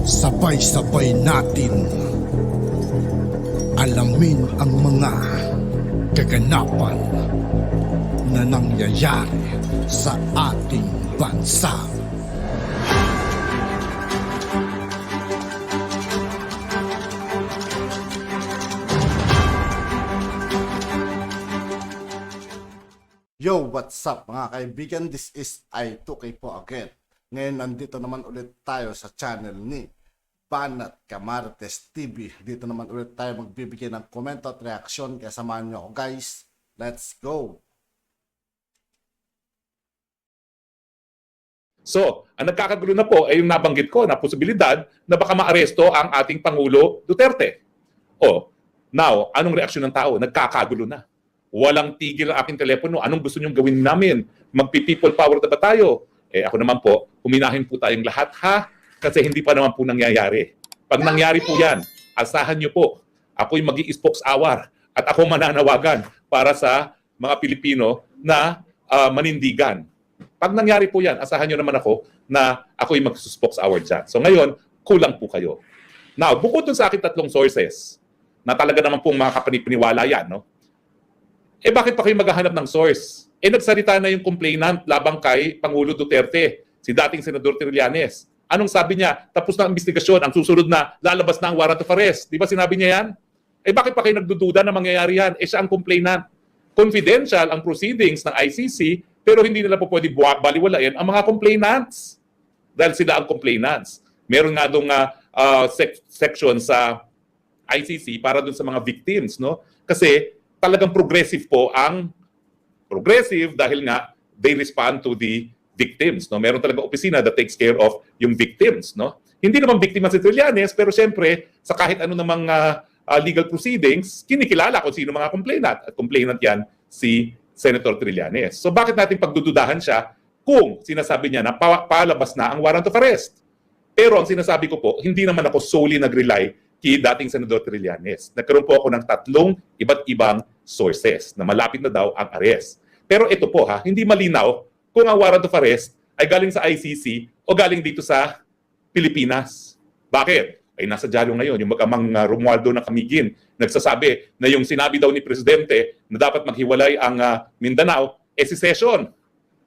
Sabay-sabay natin alamin ang mga kaganapan na nangyayari sa ating bansa. Yo, what's up mga kaibigan? This is I2K po again. Ngayon nandito naman ulit tayo sa channel ni Banat Camartes TV. Dito naman ulit tayo magbibigay ng komento at reaksyon. Kaya samahan nyo ako guys. Let's go! So, ang nagkakagulo na po ay yung nabanggit ko na posibilidad na baka maaresto ang ating Pangulo Duterte. Oh, now, anong reaksyon ng tao? Nagkakagulo na. Walang tigil ang aking telepono. Anong gusto nyong gawin namin? Magpi-people power na ba tayo? Eh ako naman po, huminahin po tayong lahat ha, kasi hindi pa naman po nangyayari. Pag nangyari po yan, asahan nyo po, ako'y mag-i-spokes-hour at ako mananawagan para sa mga Pilipino na manindigan. Pag nangyari po yan, asahan nyo naman ako na ako'y mag-spokes-hour dyan. So ngayon, kulang po kayo. Now, bukod dun sa aking tatlong sources, na talaga naman pong mga kapanipaniwala yan, no? Eh bakit pa kayo maghahanap ng source? Eh nagsalita na yung complainant labang kay Pangulo Duterte, si dating Senador Trillanes. Anong sabi niya? Tapos na ang investigasyon, ang susunod na lalabas na ang warrant of arrest. Di ba sinabi niya yan? Eh bakit pa kayo nagdududa na mangyayari yan? Eh siya ang complainant. Confidential ang proceedings ng ICC, pero hindi nila po pwede baliwalain ang mga complainants. Dahil sila ang complainants. Meron nga doong section sa ICC para dun sa mga victims, no? Kasi talagang progressive po ang progressive dahil nga they respond to the victims, no? Meron talaga opisina that takes care of yung victims, no? Hindi naman biktima si Trillanes, pero siyempre sa kahit ano namang legal proceedings, kinikilala kung sino mga complainant. At complainant yan si Senator Trillanes. So bakit natin pagdududahan siya kung sinasabi niya na palabas na ang warrant of arrest? Pero ang sinasabi ko po, hindi naman ako solely nag-rely kay dating Senador Trillanes. Nagkaroon po ako ng tatlong iba't ibang sources na malapit na daw ang arrest. Pero ito po ha, hindi malinaw kung ang warrant of arrest ay galing sa ICC o galing dito sa Pilipinas. Bakit? Ay nasa dyaryo ngayon, yung mag-amang Romualdo ng Camiguin, nagsasabi na yung sinabi daw ni Presidente na dapat maghiwalay ang Mindanao, eh si Session.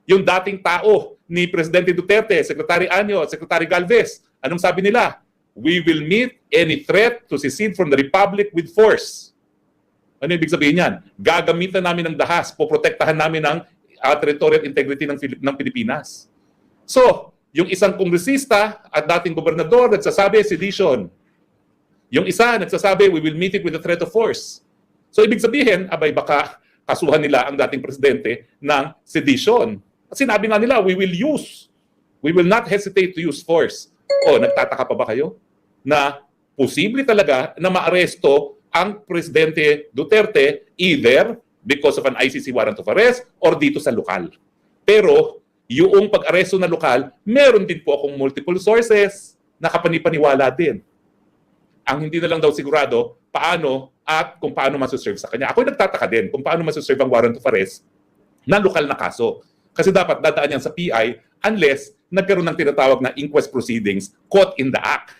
Yung dating tao ni Presidente Duterte, Secretary Anyo at Secretary Galvez, anong sabi nila? We will meet any threat to secede from the Republic with force. Ano ibig sabihin yan? Gagamitan namin ng dahas, poprotektahan namin ang territorial integrity ng Pilipinas. So, yung isang kongresista at dating gobernador nagsasabi, sedition. Yung isa nagsasabi, we will meet it with the threat of force. So, ibig sabihin, abay baka kasuhan nila ang dating presidente ng sedition. Sinabi nga nila, we will not hesitate to use force. O, nagtataka pa ba kayo? Na posible talaga na maaresto ang Presidente Duterte either because of an ICC warrant of arrest or dito sa lokal. Pero yung pag-aresto na lokal, meron din po akong multiple sources na kapanipaniwala din. Ang hindi na lang daw sigurado paano at kung paano masaserve sa kanya. Ako nagtataka din kung paano masaserve ang warrant of arrest na lokal na kaso. Kasi dapat dadaan yan sa PI unless nagkaroon ng tinatawag na inquest proceedings caught in the act.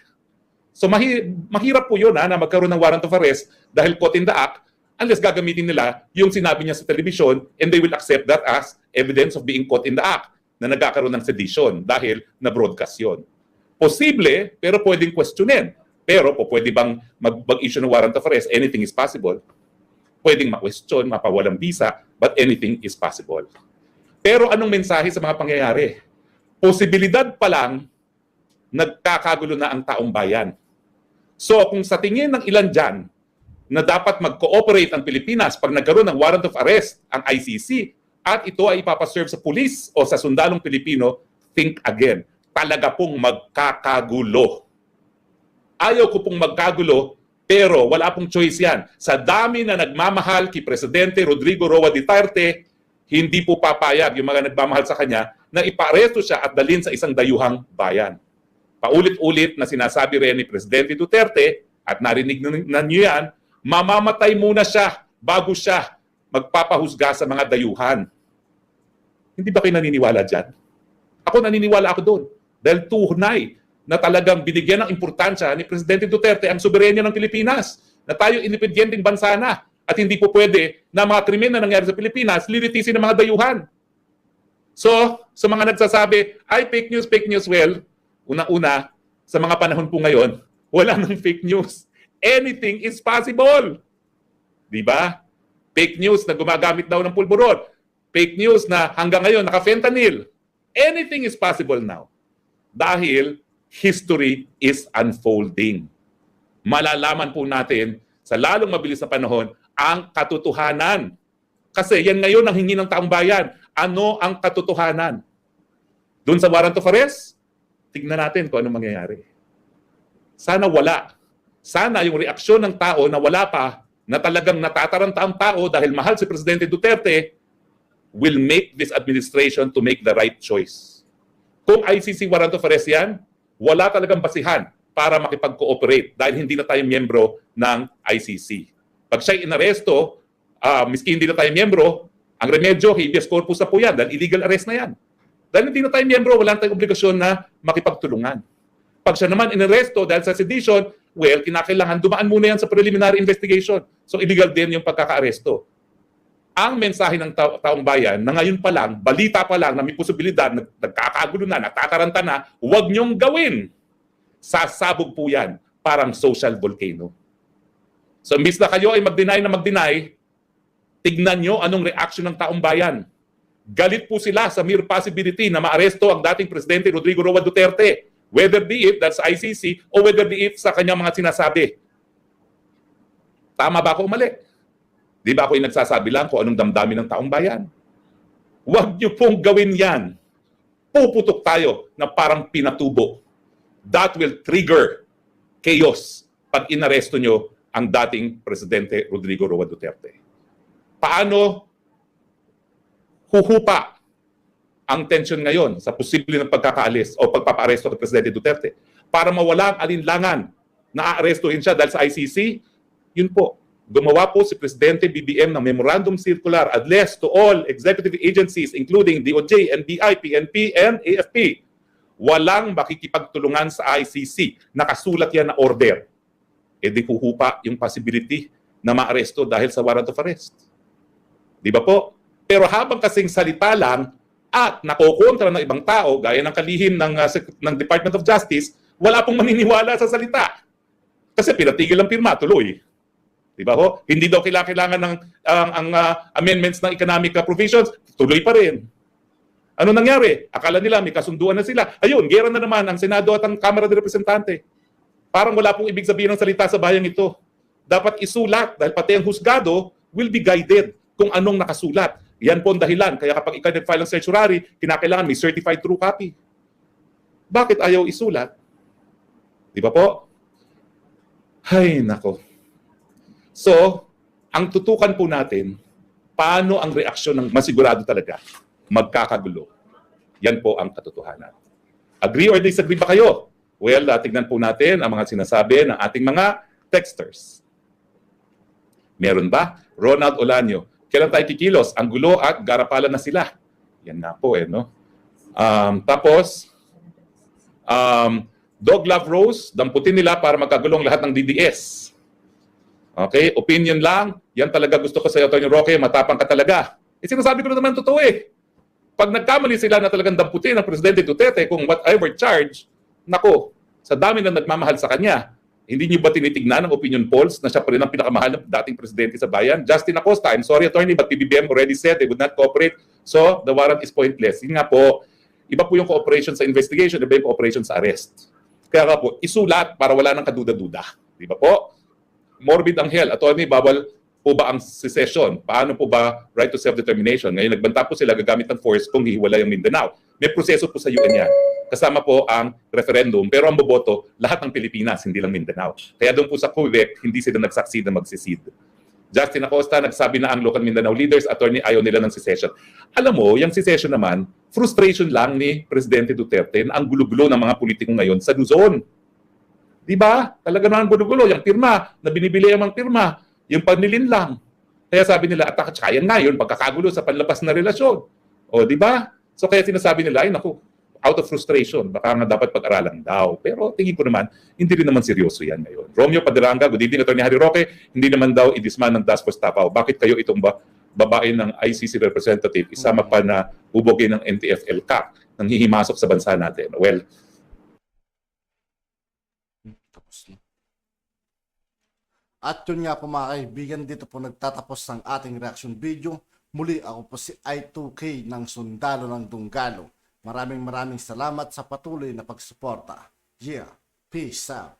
So mahirap po yun na magkaroon ng warrant of arrest dahil caught in the act unless gagamitin nila yung sinabi niya sa television and they will accept that as evidence of being caught in the act na nagkakaroon ng sedition dahil na-broadcast yun. Posible, pero pwedeng questionin. Pero po pwede bang mag-issue ng warrant of arrest? Anything is possible. Pwedeng ma-question, mapawalang visa, but anything is possible. Pero anong mensahe sa mga pangyayari? Posibilidad pa lang nagkakagulo na ang taong bayan. So kung sa tingin ng ilan dyan na dapat mag-cooperate ang Pilipinas pag nagkaroon ng warrant of arrest ang ICC at ito ay ipapaserve sa pulis o sa sundalong Pilipino, think again. Talaga pong magkakagulo. Ayaw ko pong magkagulo pero wala pong choice yan. Sa dami na nagmamahal kay Presidente Rodrigo Roa Duterte, hindi po papayag yung mga nagmamahal sa kanya na iparesto siya at dalhin sa isang dayuhang bayan. Paulit-ulit na sinasabi rin ni Presidente Duterte, at narinig na niyo yan, mamamatay muna siya bago siya magpapahusga sa mga dayuhan. Hindi ba kayo naniniwala dyan? Ako naniniwala ako doon. Dahil tunay na talagang binigyan ng importansya ni Presidente Duterte ang soberenya ng Pilipinas, na tayo independenteng bansa na at hindi po pwede na mga krimen na nangyari sa Pilipinas lilitisin ng mga dayuhan. So, sa mga nagsasabi, ay fake news, well, unang-una, sa mga panahon po ngayon, wala nang fake news. Anything is possible. Di ba? Fake news na gumagamit daw ng pulburon. Fake news na hanggang ngayon naka-fentanyl. Anything is possible now. Dahil history is unfolding. Malalaman po natin sa lalong mabilis na panahon ang katotohanan. Kasi yan ngayon ang hingi ng taong bayan. Ano ang katotohanan? Doon sa warrant of arrest, tignan natin kung anong mangyayari. Sana wala. Sana yung reaksyon ng tao na wala pa, na talagang natataranta ang tao dahil mahal si Presidente Duterte, will make this administration to make the right choice. Kung ICC warrant of arrest yan, wala talagang basihan para makipag-cooperate dahil hindi na tayo miyembro ng ICC. Pag siya'y inaresto, miski hindi na tayo miyembro, ang remedyo, habeas corpus na po yan dahil illegal arrest na yan. Dahil hindi na tayo miyembro, wala tayong obligasyon na makipagtulungan. Pag siya naman inaresto dahil sa sedition, well, kinakailangan dumaan muna yan sa preliminary investigation. So illegal din yung pagkaka-aresto. Ang mensahe ng taong bayan na ngayon pa lang, balita pa lang na may posibilidad, nagkakagulo na, natataranta na, huwag niyong gawin. Sasabog po yan, parang social volcano. So imbis na kayo ay mag-deny na mag-deny, tignan nyo anong reaction ng taong bayan. Galit po sila sa mere possibility na maaresto ang dating Presidente Rodrigo Roa Duterte, whether be it that's ICC o whether be it sa kanyang mga sinasabi. Tama ba ako o mali? Di ba ako yung nagsasabi lang kung anong damdamin ng taong bayan? Huwag nyo pong gawin yan. Puputok tayo na parang pinatubo. That will trigger chaos pag inaresto nyo ang dating Presidente Rodrigo Roa Duterte. Paano huhupa ang tension ngayon sa posible ng pagkakaalis o pagpapaaresto ng Presidente Duterte para mawala ang alinlangan na aarestuhin siya dahil sa ICC? Yun po, gumawa po si Presidente BBM ng Memorandum Circular addressed to all executive agencies including DOJ, NBI, PNP, and AFP. Walang makikipagtulungan sa ICC. Nakasulat yan na order. E di huhupa yung possibility na maaresto dahil sa warrant of arrest. Di ba po? Pero habang kasing salita lang at nakokontra ng ibang tao, gaya ng kalihim ng Department of Justice, wala pong maniniwala sa salita. Kasi pinatigil ang pirma, tuloy. Di ba ho? Hindi daw kailangan ng amendments ng economic provisions, tuloy pa rin. Ano nangyari? Akala nila may kasunduan na sila. Ayun, gera na naman ang Senado at ang Kamara de Representante. Parang wala pong ibig sabihin ng salita sa bayang ito. Dapat isulat dahil pati ang husgado will be guided kung anong nakasulat. Yan po ang dahilan. Kaya kapag ikaw nag-file ng certiorari, kinakailangan may certified true copy. Bakit ayaw isulat? Di ba po? Ay, nako. So, ang tutukan po natin, paano ang reaksyon ng masigurado talaga magkakagulo. Yan po ang katotohanan. Agree or disagree ba kayo? Well, tignan po natin ang mga sinasabi ng ating mga texters. Meron ba? Ronald Olanyo, kailan tayo kikilos? Ang gulo at garapalan na sila. Yan nga po no? Tapos, Dog Love Rose, damputin nila para magkagulong lahat ng DDS. Okay? Opinion lang. Yan talaga gusto ko sa iyo, Tony Roque. Matapang ka talaga. Sinasabi ko na naman totoo Pag nagkamali sila na talagang damputin ng Presidente Duterte kung whatever charge, nako, sa dami na nagmamahal sa kanya, hindi niyo ba tinitignan ang opinion polls na siya pa rin ang pinakamahal ng dating presidente sa bayan? Justin Acosta, I'm sorry attorney, but PBBM already said they would not cooperate, so the warrant is pointless. Yun nga po, iba po yung cooperation sa investigation, iba yung cooperation sa arrest. Kaya nga po, isulat para wala nang kaduda-duda. Di ba po? Morbid Angel, attorney, bawal po ba ang secession? Paano po ba right to self-determination? Ngayon, nagbanta po sila gagamit ng force kung hihiwalay ang Mindanao. May proseso po sa UN yan. Kasama po ang referendum, pero ang boboto, lahat ng Pilipinas, hindi lang Mindanao. Kaya doon po sa Quebec, hindi sila nagsucceed na mag-secede. Justin Acosta, nagsabi na ang local Mindanao leaders, attorney, ayaw nila ng secession. Alam mo, yung secession naman, frustration lang ni Presidente Duterte na ang gulo-gulo ng mga politiko ngayon sa Luzon. Di ba? Talaga naman gulo-gulo. Yung pirma, na binibili ang mga pirma, yung panilin lang. Kaya sabi nila, at kaya nga yun, pagkakagulo sa panlabas na relasyon. O, di ba? So kaya sinasabi nila, ay naku, out of frustration, baka nga dapat pag-aralan daw. Pero tingin ko naman, hindi rin naman seryoso yan ngayon. Romeo Paderanga, good evening, Atty. Harry Roque, hindi naman daw idisman ng Task Force Davao. Bakit kayo itong babae ng ICC representative, isama pa na bubogin ng NTF-ELCAC nang hihimasok sa bansa natin? Well, Tapos na. At yun nga po mga kaibigan, dito po nagtatapos ang ating reaction video. Muli ako po si I2K ng Sundalo ng Dunggalo. Maraming salamat sa patuloy na pagsuporta. Yeah, peace out.